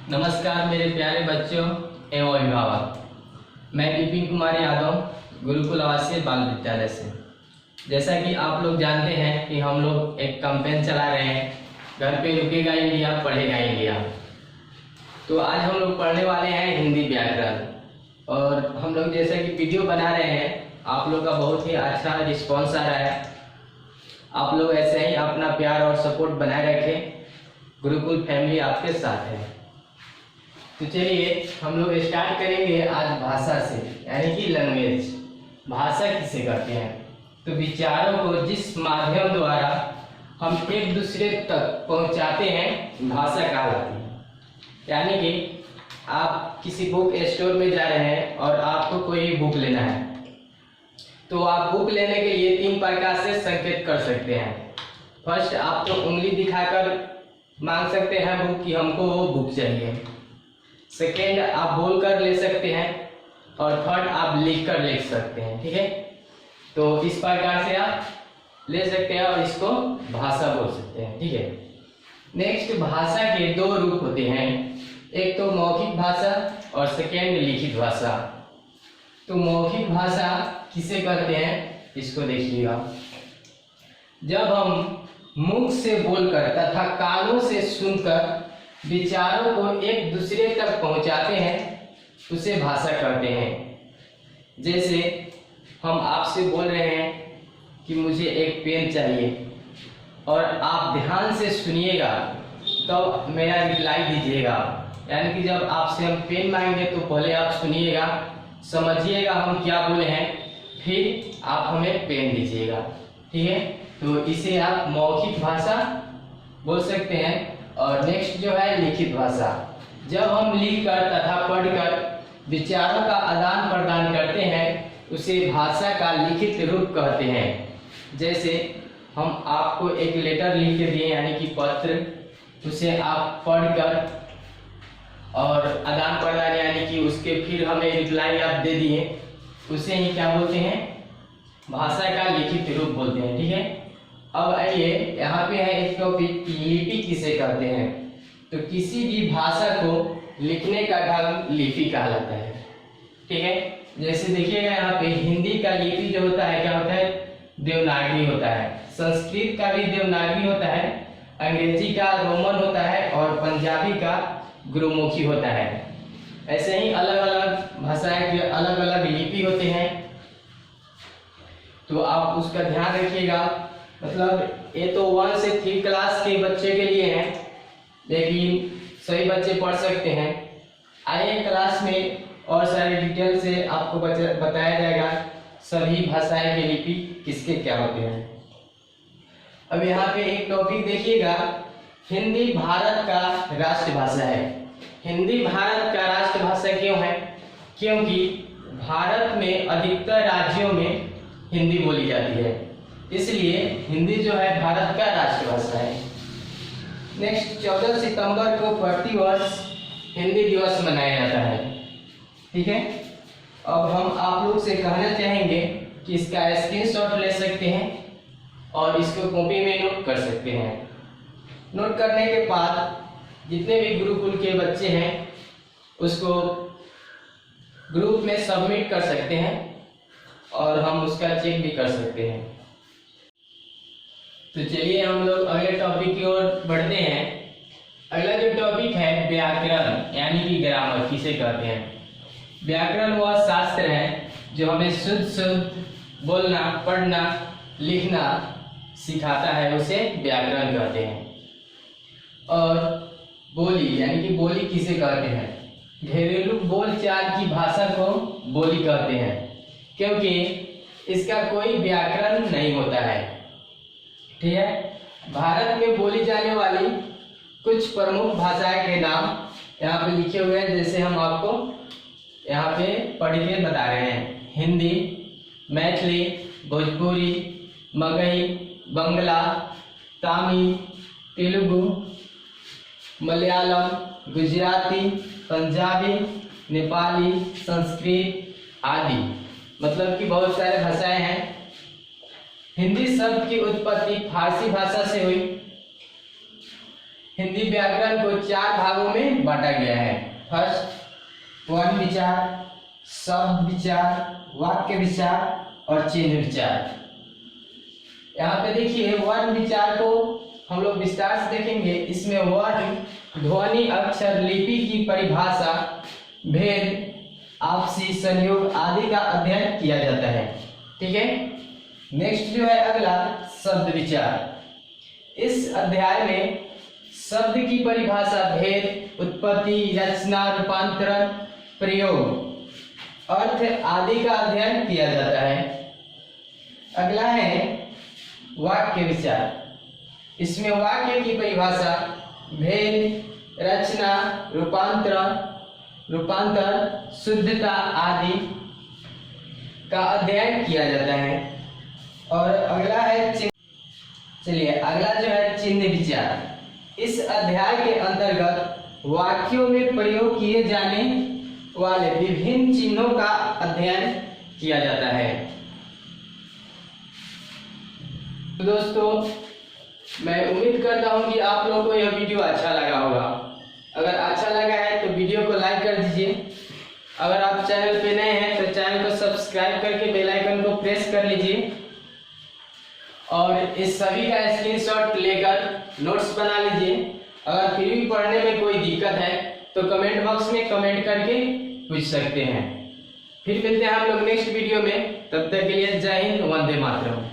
नमस्कार मेरे प्यारे बच्चों एवं अभिभावक। मैं विपिन कुमार यादव गुरुकुल आवासीय बाल विद्यालय से। जैसा कि आप लोग जानते हैं कि हम लोग एक कैंपेन चला रहे हैं, घर पे रुकेगा इंडिया पढ़ेगा इंडिया। तो आज हम लोग पढ़ने वाले हैं हिंदी व्याकरण, और हम लोग जैसा कि वीडियो बना रहे हैं, आप लोग का बहुत ही अच्छा रिस्पॉन्स आ रहा है। आप लोग ऐसे ही अपना प्यार और सपोर्ट बनाए रखें। गुरुकुल फैमिली आपके साथ है। तो चलिए हम लोग स्टार्ट करेंगे आज भाषा से, यानी कि लैंग्वेज। भाषा किसे कहते हैं? तो विचारों को जिस माध्यम द्वारा हम एक दूसरे तक पहुंचाते हैं भाषा कहलाती है। यानी कि आप किसी बुक स्टोर में जा रहे हैं और आपको कोई बुक लेना है, तो आप बुक लेने के लिए 3 प्रकार से संकेत कर सकते हैं। फर्स्ट, आप तो उंगली दिखाकर मांग सकते हैं बुक कि हमको वो बुक चाहिए। सेकेंड, आप बोलकर ले सकते हैं, और थर्ड, आप लिखकर ले सकते हैं। ठीक है, तो इस प्रकार से आप ले सकते हैं और इसको भाषा बोल सकते हैं। ठीक है। नेक्स्ट, भाषा के 2 रूप होते हैं, एक तो मौखिक भाषा और सेकेंड लिखित भाषा। तो मौखिक भाषा किसे कहते हैं, इसको देखिएगा। जब हम मुख से बोलकर तथा कानों से सुनकर विचारों को एक दूसरे तक पहुंचाते हैं, उसे भाषा कहते हैं। जैसे हम आपसे बोल रहे हैं कि मुझे एक पेन चाहिए, और आप ध्यान से सुनिएगा तो मेरा रिप्लाई दीजिएगा। यानी कि जब आपसे हम पेन मांगेंगे तो पहले आप सुनिएगा, समझिएगा हम क्या बोले हैं, फिर आप हमें पेन दीजिएगा। ठीक है, तो इसे आप मौखिक भाषा बोल सकते हैं। और नेक्स्ट जो है लिखित भाषा। जब हम लिखकर तथा पढ़कर विचारों का आदान प्रदान करते हैं, उसे भाषा का लिखित रूप कहते हैं। जैसे हम आपको एक लेटर लिख के दिए, यानी कि पत्र, उसे आप पढ़कर और आदान प्रदान यानी कि उसके फिर हमें रिप्लाई आप दे दिए, उसे ही क्या बोलते हैं, भाषा का लिखित रूप बोलते हैं। ठीक है। अब आइए यहाँ पे है एक टॉपिक, लिपि किसे कहते हैं। तो किसी भी भाषा को लिखने का ढंग लिपि कहलाता है। ठीक है, जैसे देखिएगा यहाँ पे हिंदी का लिपि जो होता है क्या होता है, देवनागरी होता है। संस्कृत का भी देवनागरी होता है, अंग्रेजी का रोमन होता है, और पंजाबी का गुरुमुखी होता है। ऐसे ही अलग अलग भाषाएं के अलग अलग लिपि होते हैं, तो आप उसका ध्यान रखिएगा। मतलब ये तो 1 से 3 क्लास के बच्चे के लिए है, लेकिन सभी बच्चे पढ़ सकते हैं। आइए क्लास में और सारे डिटेल से आपको बताया जाएगा सभी भाषाएं के लिपि किसके क्या होते हैं। अब यहाँ पे एक टॉपिक देखिएगा, हिंदी भारत का राष्ट्रभाषा है। हिंदी भारत का राष्ट्रभाषा क्यों है? क्योंकि भारत में अधिकतर राज्यों में हिंदी बोली जाती है, इसलिए हिंदी जो है भारत का राष्ट्रभाषा है। नेक्स्ट, 14 सितंबर को प्रतिवर्ष हिंदी दिवस मनाया जाता है। ठीक है। अब हम आप लोग से कहना चाहेंगे कि इसका स्क्रीनशॉट ले सकते हैं और इसको कॉपी में नोट कर सकते हैं। नोट करने के बाद जितने भी गुरुकुल के बच्चे हैं उसको ग्रुप में सबमिट कर सकते हैं, और हम उसका चेक भी कर सकते हैं। तो चलिए हम लोग अगले टॉपिक की ओर बढ़ते हैं। अगला जो टॉपिक है व्याकरण, यानी कि ग्रामर किसे कहते हैं। व्याकरण वह शास्त्र है जो हमें शुद्ध शुद्ध बोलना, पढ़ना, लिखना सिखाता है, उसे व्याकरण कहते हैं। और बोली, यानी कि बोली किसे कहते हैं। घरेलू बोलचाल की भाषा को बोली कहते हैं, क्योंकि इसका कोई व्याकरण नहीं होता है। ठीक है। भारत में बोली जाने वाली कुछ प्रमुख भाषाएं के नाम यहाँ पे लिखे हुए हैं, जैसे हम आपको यहाँ पे पढ़ के बता रहे हैं। हिंदी, मैथिली, भोजपुरी, मगही, बंगला, तमिल, तेलुगु, मलयालम, गुजराती, पंजाबी, नेपाली, संस्कृत आदि। मतलब कि बहुत सारे भाषाएं हैं। हिंदी शब्द की उत्पत्ति फारसी भाषा से हुई। हिंदी व्याकरण को 4 भागों में बांटा गया है। फर्स्ट, वर्ण विचार, शब्द विचार, वाक्य विचार और चिन्ह विचार। यहाँ पे देखिए वर्ण विचार को हम लोग विस्तार से देखेंगे। इसमें वर्ण, ध्वनि, अक्षर, लिपि की परिभाषा, भेद, आपसी संयोग आदि का अध्ययन किया जाता है। ठीक है। नेक्स्ट जो है अगला, शब्द विचार। इस अध्याय में शब्द की परिभाषा, भेद, उत्पत्ति, रचना, रूपांतरण, प्रयोग, अर्थ आदि का अध्ययन किया जाता है। अगला है वाक्य विचार। इसमें वाक्य की परिभाषा, भेद, रचना, रूपांतर, शुद्धता आदि का अध्ययन किया जाता है। और अगला है चलिए अगला जो है चिन्ह विचार। इस अध्याय के अंतर्गत वाक्यों में प्रयोग किए जाने वाले विभिन्न चिन्हों का अध्ययन किया जाता है। तो दोस्तों, मैं उम्मीद करता हूं कि आप लोगों को यह वीडियो अच्छा लगा होगा। अगर अच्छा लगा है तो वीडियो को लाइक कर दीजिए। अगर आप चैनल पे नए हैं तो चैनल को सब्सक्राइब करके बेल आइकन को प्रेस कर लीजिए और इस सभी का स्क्रीनशॉट लेकर नोट्स बना लीजिए। अगर फिर भी पढ़ने में कोई दिक्कत है तो कमेंट बॉक्स में कमेंट करके पूछ सकते हैं। फिर मिलते हैं हम लोग नेक्स्ट वीडियो में। तब तक के लिए जय हिंद, वंदे मातरम।